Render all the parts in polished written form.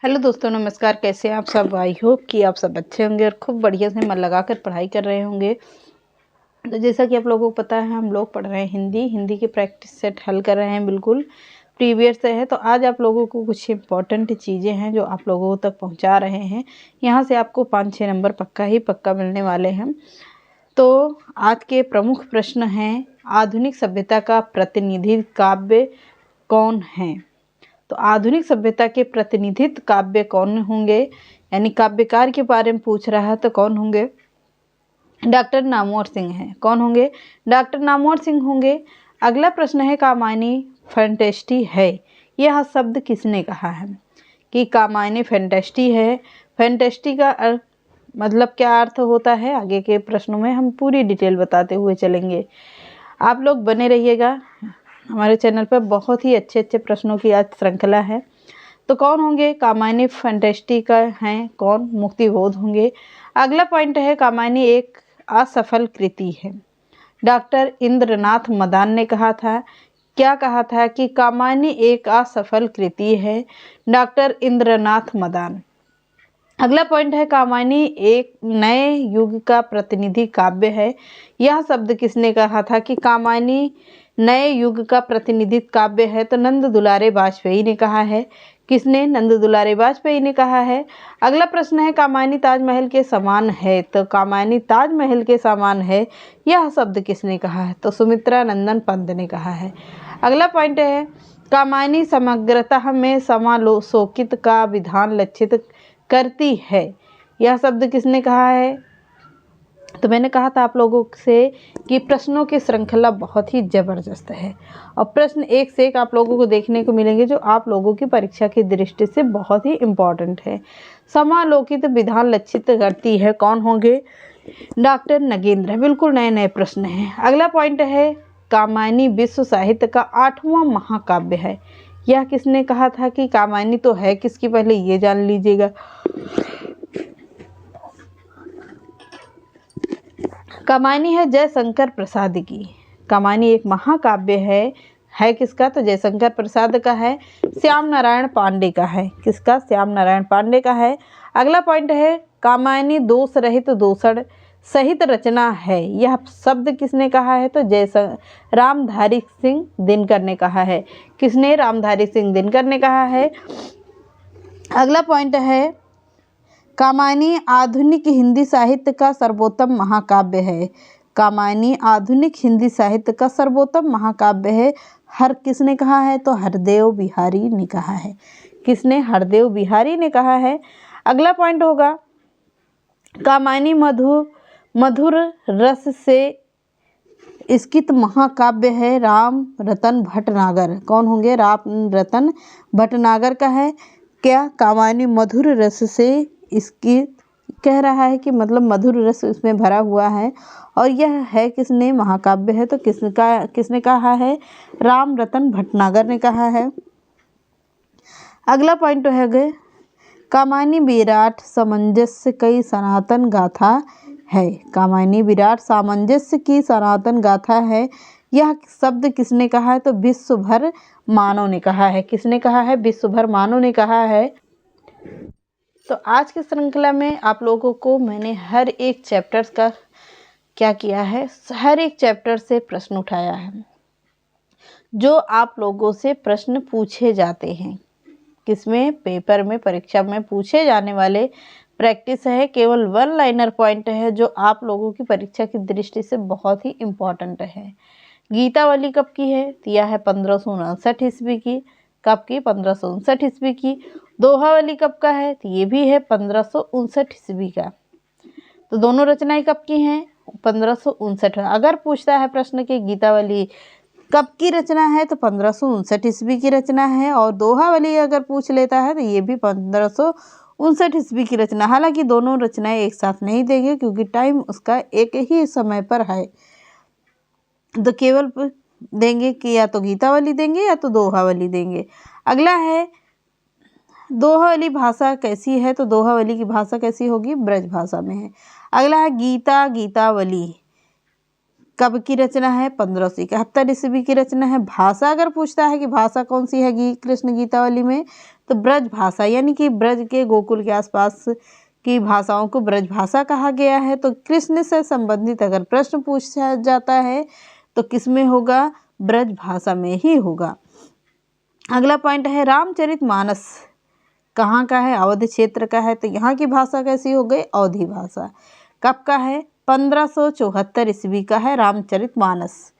Hello दोस्तों, नमस्कार। कैसे हैं आप सब? आई होप कि आप सब अच्छे होंगे और खूब बढ़िया से मन लगाकर पढ़ाई कर रहे होंगे। तो जैसा कि आप लोगों को पता है, हम लोग पढ़ रहे हैं हिंदी की प्रैक्टिस सेट हल कर रहे हैं, बिल्कुल प्रीवियस से है। तो आज आप लोगों को कुछ इम्पॉर्टेंट चीज़ें हैं जो आप लोगों तक पहुंचा रहे हैं। यहाँ से आपको 5-6 नंबर पक्का मिलने वाले हैं। तो आज के प्रमुख प्रश्न हैं, आधुनिक सभ्यता का प्रतिनिधि काव्य कौन है? तो आधुनिक सभ्यता के प्रतिनिधित्व काव्य कौन होंगे, यानी काव्यकार के बारे में पूछ रहा है। तो कौन होंगे? डॉक्टर नामवर सिंह हैं। कौन होंगे? डॉक्टर नामवर सिंह होंगे। अगला प्रश्न है, कामायनी फैंटेस्टी है, यह शब्द किसने कहा है? कि कामायनी फैंटेस्टी है। फैंटेस्टी का मतलब क्या अर्थ होता है, आगे के प्रश्नों में हम पूरी डिटेल बताते हुए चलेंगे। आप लोग बने रहिएगा, हमारे चैनल पर बहुत ही अच्छे प्रश्नों की आज श्रृंखला है। तो कौन होंगे? कामायनी फैंटेस्टी का हैं कौन? मुक्तिबोध होंगे। अगला पॉइंट है, कामायनी एक असफल कृति है। डॉक्टर इंद्रनाथ मदान ने कहा था, क्या कहा था? कि कामायनी एक असफल कृति है, डॉक्टर इंद्रनाथ मदान। अगला पॉइंट है, कामायनी एक नए युग का प्रतिनिधि काव्य है। यह शब्द किसने कहा था कि कामायनी नए युग का प्रतिनिधित्व काव्य है? तो नंद दुलारे वाजपेयी ने कहा है। किसने? नंद दुलारे वाजपेयी ने कहा है। अगला प्रश्न है, कामायनी ताजमहल के समान है। तो कामायनी ताजमहल के समान है, यह शब्द किसने कहा है? तो सुमित्रा नंदन पंत ने कहा है। अगला पॉइंट है, कामायनी समग्रतः में समालोचोकित का विधान लक्षित करती है, यह शब्द किसने कहा है? तो मैंने कहा था आप लोगों से कि प्रश्नों की श्रृंखला बहुत ही ज़बरदस्त है और प्रश्न एक से एक आप लोगों को देखने को मिलेंगे जो आप लोगों की परीक्षा की दृष्टि से बहुत ही इम्पॉर्टेंट है। समालोकित विधान लक्षित करती है, कौन होंगे? डॉक्टर नगेंद्र। बिल्कुल नए नए प्रश्न हैं। अगला पॉइंट है, कामायनी विश्व साहित्य का 8वां महाकाव्य है। यह किसने कहा था? कि कामायनी तो है किसकी, पहले ये जान लीजिएगा। कामायनी है जयशंकर प्रसाद की। कामायनी एक महाकाव्य है किसका? तो जयशंकर प्रसाद का है। श्याम नारायण पांडे का है। किसका? श्याम नारायण पांडे का है। अगला पॉइंट है, कामायनी दोष रहित दोषण सहित रचना है, यह शब्द किसने कहा है? तो रामधारी सिंह दिनकर ने कहा है। किसने? रामधारी सिंह दिनकर ने कहा है। अगला पॉइंट है, कामायनी आधुनिक हिंदी साहित्य का सर्वोत्तम महाकाव्य है। कामायनी आधुनिक हिंदी साहित्य का सर्वोत्तम महाकाव्य है। किसने कहा है? तो हरदेव बिहारी ने कहा है। किसने? हरदेव बिहारी ने कहा है। अगला पॉइंट होगा, कामायनी मधुर रस से स्कित महाकाव्य है, राम रतन भटनागर। कौन होंगे? राम रतन भटनागर का है। क्या? कामायनी मधुर रस से इसकी कह रहा है कि मतलब मधुर रस इसमें भरा हुआ है और यह है किसने? महाकाव्य है। तो किसने कहा है? राम रतन भटनागर ने कहा है। अगला पॉइंट है, कामायनी विराट सामंजस्य की सनातन गाथा है। कामायनी विराट सामंजस्य की सनातन गाथा है, यह शब्द किसने कहा है? तो विश्वभर मानव ने कहा है। किसने कहा है? विश्वभर मानव ने कहा है। तो आज की श्रृंखला में आप लोगों को मैंने हर एक चैप्टर का क्या किया है, हर एक चैप्टर से प्रश्न उठाया है जो आप लोगों से प्रश्न पूछे जाते हैं। किसमें? पेपर में, परीक्षा में पूछे जाने वाले प्रैक्टिस है। केवल 1 लाइनर पॉइंट है जो आप लोगों की परीक्षा की दृष्टि से बहुत ही इम्पोर्टेंट है। गीतावली कब की है? तो यह है 1559 ईस्वी की। कब की? 1559 ईस्वी की। दोहावली कब का है? तो ये भी है 1559 ईस्वी का। तो दोनों रचनाएं कब की हैं? 1559। अगर पूछता है प्रश्न कि गीतावली कब की रचना है, तो 1559 ईस्वी की रचना है। और दोहावली अगर पूछ लेता है तो ये भी 1559 ईस्वी की रचना। हालांकि दोनों रचनाएं एक साथ नहीं देंगे क्योंकि टाइम उसका एक ही समय पर है, तो केवल देंगे कि या तो गीतावली देंगे या तो दोहावली देंगे। अगला है, दोहावली भाषा कैसी है? तो दोहावली की भाषा कैसी होगी? ब्रज भाषा में है। अगला है, गीतावली कब की रचना है? 1571 ईस्वी की रचना है। भाषा अगर पूछता है कि भाषा कौन सी है कृष्ण गीतावली में, तो ब्रज भाषा यानी कि ब्रज के गोकुल के आसपास की भाषाओं को ब्रज भाषा कहा गया है। तो कृष्ण से संबंधित अगर प्रश्न पूछा जाता है तो किस में होगा, ब्रज भाषा में ही होगा। अगला पॉइंट है रामचरितमानस कहाँ का है, अवध क्षेत्र का है। तो यहाँ की भाषा कैसी हो गई, अवधी भाषा। कब का है, 1574 ईस्वी का है रामचरितमानस।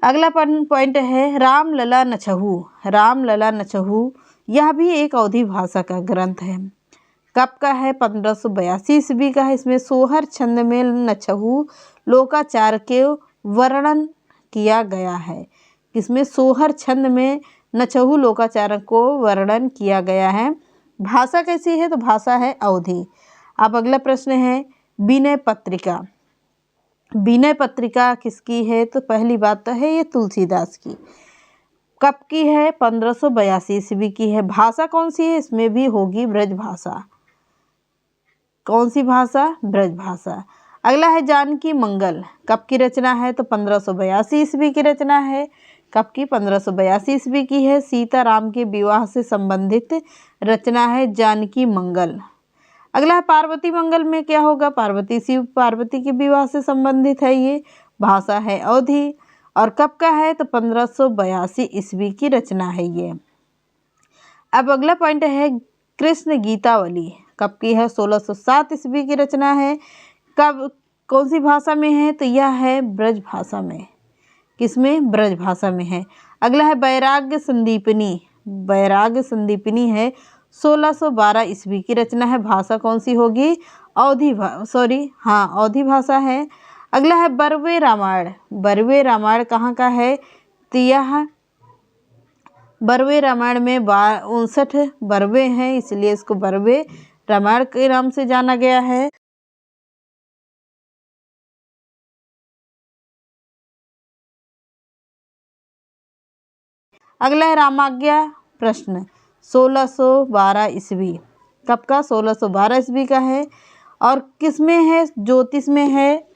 अगला पॉइंट है रामलला नछहु। रामलला नछहु यह भी एक अवधी भाषा का ग्रंथ है। कब का है, 1582 ईस्वी का है। इसमें सोहर छंद में नछहु लोकाचार के वर्णन किया गया है। इसमें सोहर छंद में नछहु लोकाचार को वर्णन किया गया है। भाषा कैसी है, तो भाषा है अवधी। अब अगला प्रश्न है विनय पत्रिका। विनय पत्रिका किसकी है, तो पहली बात तो है ये तुलसीदास की। कब की है, 1582 ईस्वी की है। भाषा कौन सी है, इसमें भी होगी ब्रज भाषा। कौन सी भाषा, ब्रज भाषा। अगला है जानकी मंगल। कब की रचना है, तो 1582 ईस्वी की रचना है। कब की, 1582 ईस्वी की है। सीताराम के विवाह से संबंधित रचना है जानकी मंगल। अगला है पार्वती मंगल में क्या होगा, पार्वती शिव पार्वती के विवाह से संबंधित है ये। भाषा है अवधी। और कब का है, तो 1582 ईस्वी की रचना है ये। अब अगला पॉइंट है कृष्ण गीतावली। कब की है, 1607 ईस्वी की रचना है। कब, कौन सी भाषा में है, तो यह है ब्रज भाषा में। किसमें, ब्रज भाषा में है। अगला है वैराग्य संदीपनी। वैराग्य संदीपनी है 1612 ईस्वी की रचना है। भाषा कौन सी होगी, अवधी अवधी भाषा है। अगला है बरवे रामायण। बरवे रामायण कहाँ का है, तो यह बरवे रामायण में 59 बरवे हैं, इसलिए इसको बरवे रामायण के नाम से जाना गया है। अगला है रामाज्ञा प्रश्न 1612 ईस्वी। कब का, 1612 ईस्वी का है। और किस में है, ज्योतिष में है।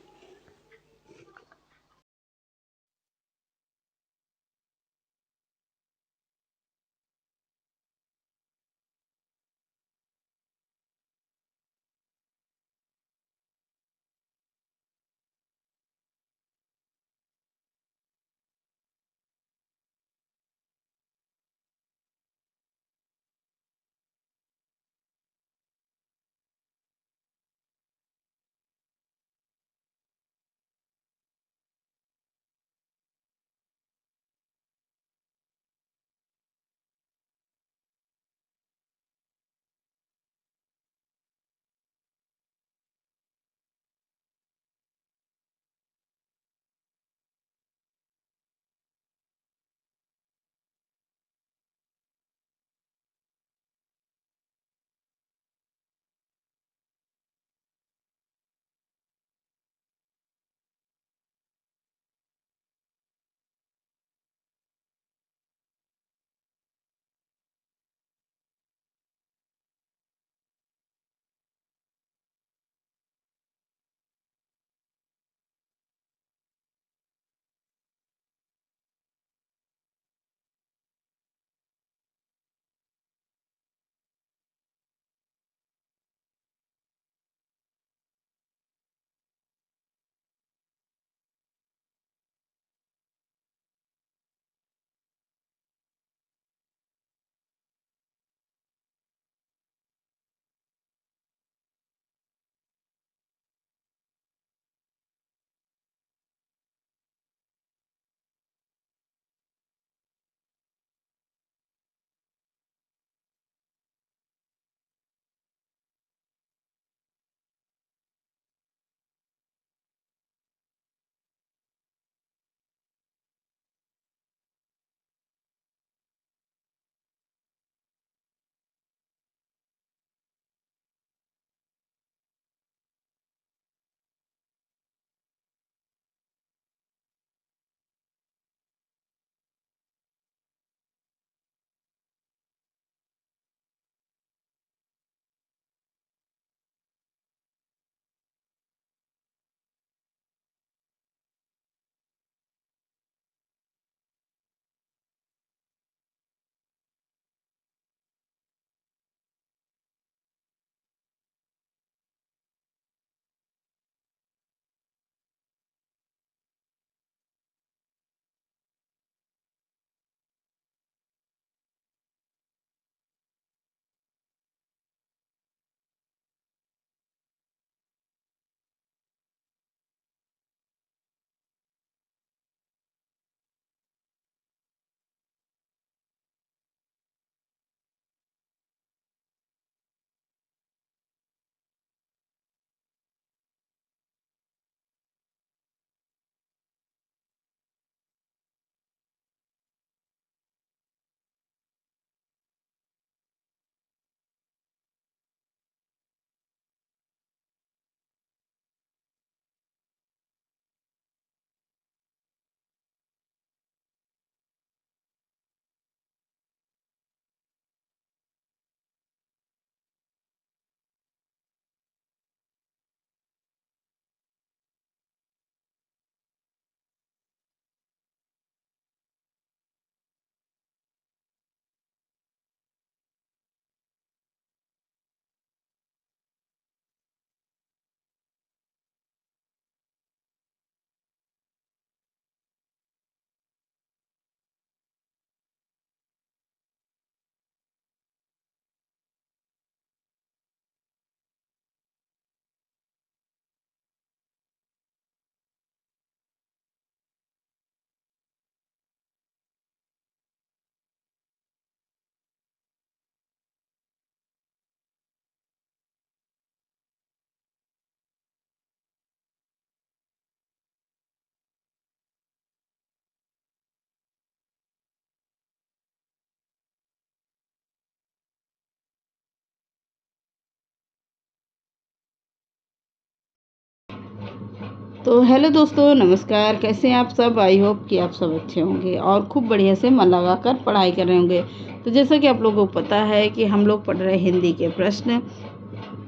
तो हेलो दोस्तों, नमस्कार। कैसे हैं आप सब? आई होप कि आप सब अच्छे होंगे और खूब बढ़िया से मन लगाकर पढ़ाई कर रहे होंगे। तो जैसा कि आप लोगों को पता है कि हम लोग पढ़ रहे हैं हिंदी के प्रश्न।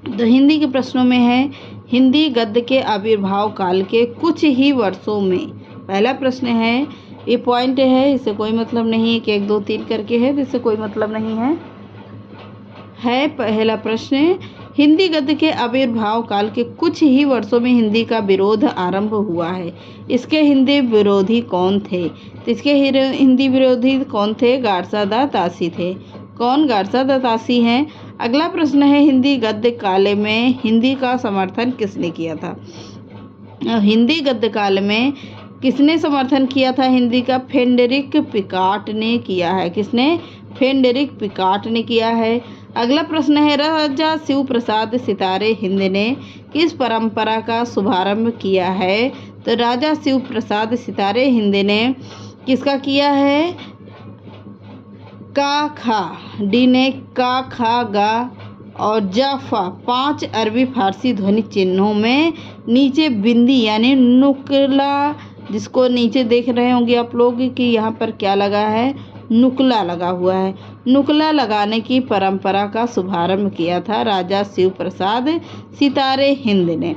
तो हिंदी के प्रश्नों में है, हिंदी गद्य के आविर्भाव काल के कुछ ही वर्षों में। पहला प्रश्न है, ये पॉइंट है, इससे कोई मतलब नहीं है कि 1 2 3 करके है, इससे कोई मतलब नहीं है। पहला प्रश्न, हिंदी गद्य के आविर्भाव काल के कुछ ही वर्षों में हिंदी का विरोध आरंभ हुआ है। इसके हिंदी विरोधी कौन थे? तो इसके हिंदी विरोधी कौन थे? गारसादा तासी थे। कौन गारसादा तासी हैं? अगला प्रश्न है, हिंदी गद्य काल में हिंदी का समर्थन किसने किया था? हिंदी गद्य काल में किसने समर्थन किया था हिंदी का? फ्रेडरिक पिकार्ट ने किया है। किसने? फ्रेडरिक पिकार्ट ने किया है। अगला प्रश्न है, राजा शिव प्रसाद सितारे हिंद ने किस परंपरा का शुभारंभ किया है? तो राजा शिव प्रसाद सितारे हिंद ने किसका किया है? का खा, डी ने का खा गा और जाफा 5 अरबी फारसी ध्वनि चिन्हों में नीचे बिंदी यानी नुकला, जिसको नीचे देख रहे होंगे आप लोग कि यहाँ पर क्या लगा है? नुकला लगा हुआ है। नुकला लगाने की परंपरा का शुभारंभ किया था राजा शिव प्रसाद सितारे हिंद ने।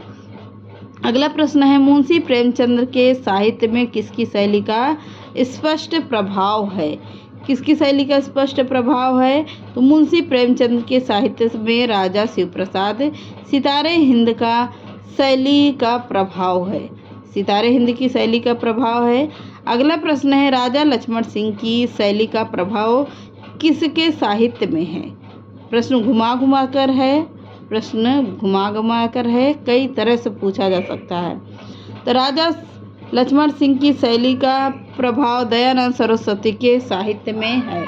अगला प्रश्न है, मुंशी प्रेमचंद के साहित्य में किसकी शैली का स्पष्ट प्रभाव है? किसकी शैली का स्पष्ट प्रभाव है? तो मुंशी प्रेमचंद के साहित्य में राजा शिव प्रसाद सितारे हिंद का शैली का प्रभाव है। सितारे हिंद की शैली का प्रभाव है। अगला प्रश्न है, राजा लक्ष्मण सिंह की शैली का प्रभाव किसके साहित्य में है? प्रश्न घुमा घुमा कर है, कई तरह से पूछा जा सकता है। तो राजा लक्ष्मण सिंह की शैली का प्रभाव दयानंद सरस्वती के साहित्य में है।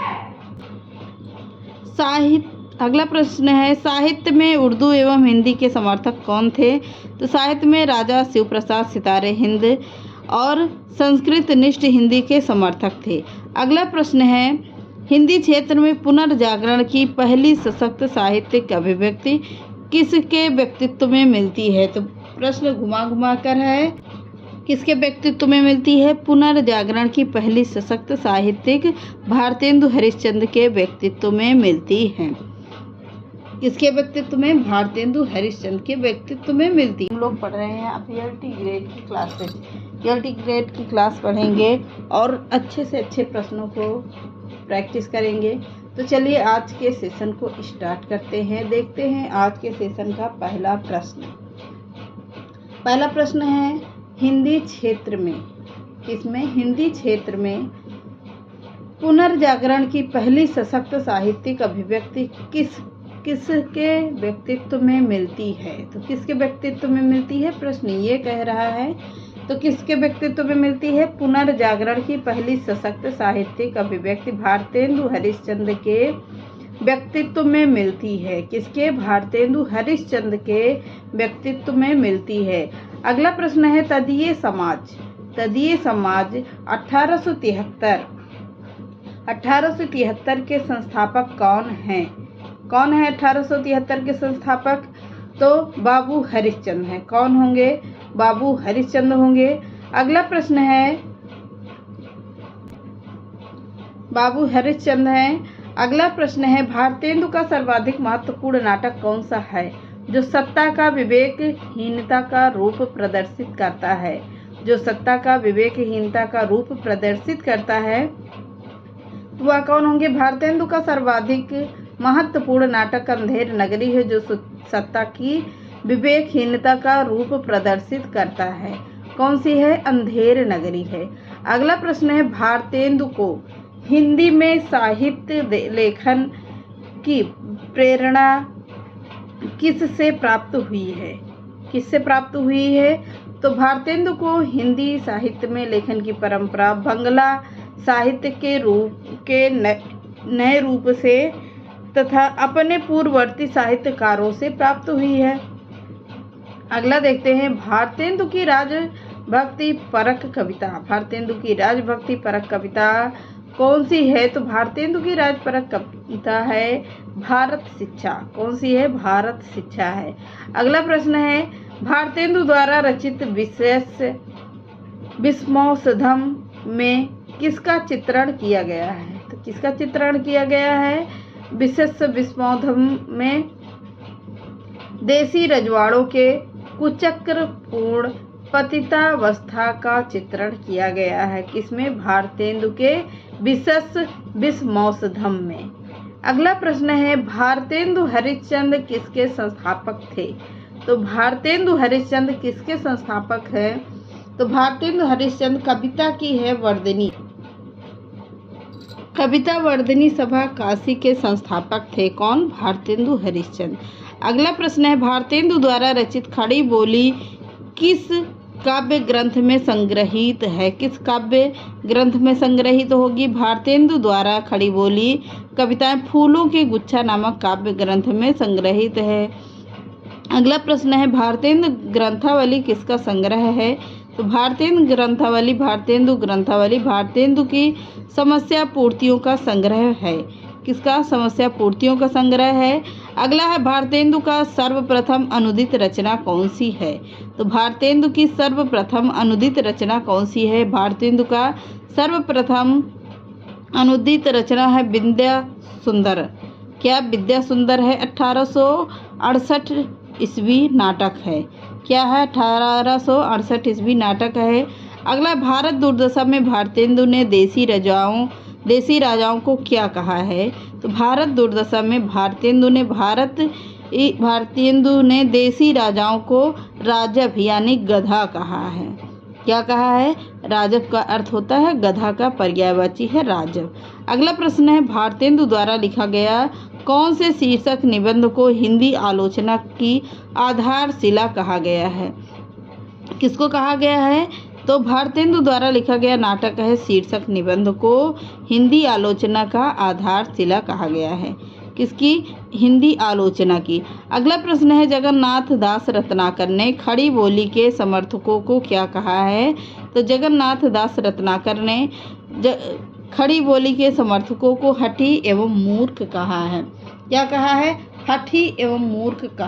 अगला प्रश्न है, साहित्य में उर्दू एवं हिंदी के समर्थक कौन थे? तो साहित्य में राजा शिव प्रसाद सितारे हिंद और संस्कृत निष्ठ हिंदी के समर्थक थे। अगला प्रश्न है, हिंदी क्षेत्र में पुनर्जागरण की पहली सशक्त साहित्यिक अभिव्यक्ति किसके व्यक्तित्व में मिलती है? तो प्रश्न घुमा घुमा कर है, किसके व्यक्तित्व में मिलती है? पुनर्जागरण की पहली सशक्त साहित्यिक भारतेंदु हरिश्चंद्र के व्यक्तित्व में मिलती है। किसके व्यक्तित्व में? भारतेंदु हरिश्चंद्र के व्यक्तित्व में मिलती है। हम लोग पढ़ रहे हैं अब एलटी ग्रेड की क्लास में। एलटी ग्रेड की क्लास पढ़ेंगे और अच्छे से अच्छे प्रश्नों को प्रैक्टिस करेंगे। तो चलिए आज के सेशन को स्टार्ट करते हैं। देखते हैं आज के सेशन का पहला प्रश्न। पहला प्रश्न है, हिंदी क्षेत्र में, किसमें? हिंदी क्षेत्र में पुनर्जागरण की पहली सशक्त साहित्यिक अभिव्यक्ति किसके व्यक्तित्व में मिलती है? तो किसके व्यक्तित्व में मिलती है? प्रश्न ये कह रहा है। तो किसके व्यक्तित्व में मिलती है? पुनर्जागरण की पहली सशक्त साहित्यिक अभिव्यक्ति भारतेंदु हरिश्चंद्र के व्यक्तित्व में मिलती है। किसके? भारतेंदु हरिश्चंद्र के व्यक्तित्व में मिलती है। अगला प्रश्न है, तदीय समाज। तदीय समाज 1873 के संस्थापक कौन हैं? कौन है 1873 के संस्थापक? तो बाबू हरिश्चंद्र हैं। कौन होंगे? बाबू हरिश्चंद्र होंगे। अगला प्रश्न है, बाबू हरिश्चंद्र हैं। अगला प्रश्न है, भारतेंदु का सर्वाधिक महत्वपूर्ण नाटक कौन सा है जो सत्ता का विवेकहीनता का रूप प्रदर्शित करता है? जो सत्ता का विवेकहीनता का रूप प्रदर्शित करता है तो वह कौन होंगे? भारतेंदु का सर्वाधिक महत्वपूर्ण नाटक अंधेर नगरी है जो सत्ता की विवेकहीनता का रूप प्रदर्शित करता है। कौन सी है? अंधेर नगरी है। अगला प्रश्न है, भारतेंदु को हिंदी में साहित्य लेखन की प्रेरणा किससे प्राप्त हुई है? किससे प्राप्त हुई है? तो भारतेंदु को हिंदी साहित्य में लेखन की परंपरा बंगला साहित्य के नए रूप से तथा अपने पूर्ववर्ती साहित्यकारों से प्राप्त हुई है। अगला देखते हैं, भारतेंदु की राजभक्ति परक कविता। भारतेंदु की राजभक्ति परक कविता कौन सी है? तो भारतेंदु की राजपरक कविता है भारत शिक्षा। कौन सी है? भारत शिक्षा है। अगला प्रश्न है, भारतेंदु द्वारा रचित विशेष विस्मौसधम में किसका चित्रण किया गया है? तो किसका चित्रण किया गया है? विशेष विस्मौसधम में देसी रजवाड़ों के कुचक्रपूर्ण पतितावस्था का चित्रण किया गया है। किसमें? भारतेंदु के विशेष विस्मौसधम में। अगला प्रश्न है, भारतेंदु हरिश्चंद्र किसके संस्थापक थे? तो भारतेंदु हरिश्चंद्र किसके संस्थापक हैं? तो भारतेंदु हरिश्चंद्र कविता की है वर्धिनी, कविता वर्धिनी सभा काशी के संस्थापक थे। कौन? भारतेंदु हरिश्चंद्र। अगला प्रश्न है, भारतेंदु द्वारा रचित खड़ी बोली किस काव्य ग्रंथ में संग्रहित है? किस काव्य ग्रंथ में संग्रहित होगी? भारतेंदु द्वारा खड़ी बोली कविताएं फूलों के गुच्छा नामक काव्य ग्रंथ में संग्रहित है। अगला प्रश्न है, भारतेंदु ग्रंथावली किसका संग्रह है? तो भारतेंदु ग्रंथावली भारतेंदु की समस्या पूर्तियों का संग्रह है। किसका? समस्या पूर्तियों का संग्रह है। अगला है, भारतेंदु का सर्वप्रथम अनुदित रचना कौन सी है? तो भारतेंदु की सर्वप्रथम अनुदित रचना कौन सी है? भारतेंदु का सर्वप्रथम अनुदित रचना है विद्या सुंदर। क्या विद्या सुंदर है? 1868 ईस्वी नाटक है। क्या है? 1868 ईस्वी नाटक है। अगला, भारत दुर्दशा में भारतेंदु ने देसी राजाओं को क्या कहा है? तो भारत दुर्दशा में भारतेंदु ने देसी राजाओं को राजव यानी गधा कहा है। क्या कहा है? राजव का अर्थ होता है गधा का पर्यायवाची है राजव। अगला प्रश्न है, भारतेंदु द्वारा लिखा गया कौन से शीर्षक निबंध को हिंदी आलोचना की आधारशिला कहा गया है? किसको कहा गया है? तो भारतेंदु द्वारा लिखा गया नाटक है शीर्षक निबंध को हिंदी आलोचना का आधारशिला कहा गया है। किसकी? हिंदी आलोचना की। अगला प्रश्न है, जगन्नाथ दास रत्नाकर ने खड़ी बोली के समर्थकों को क्या कहा है? तो जगन्नाथ दास रत्नाकर ने खड़ी बोली के समर्थकों को हठी एवं मूर्ख कहा है। क्या कहा है? हठी एवं मूर्ख कहा।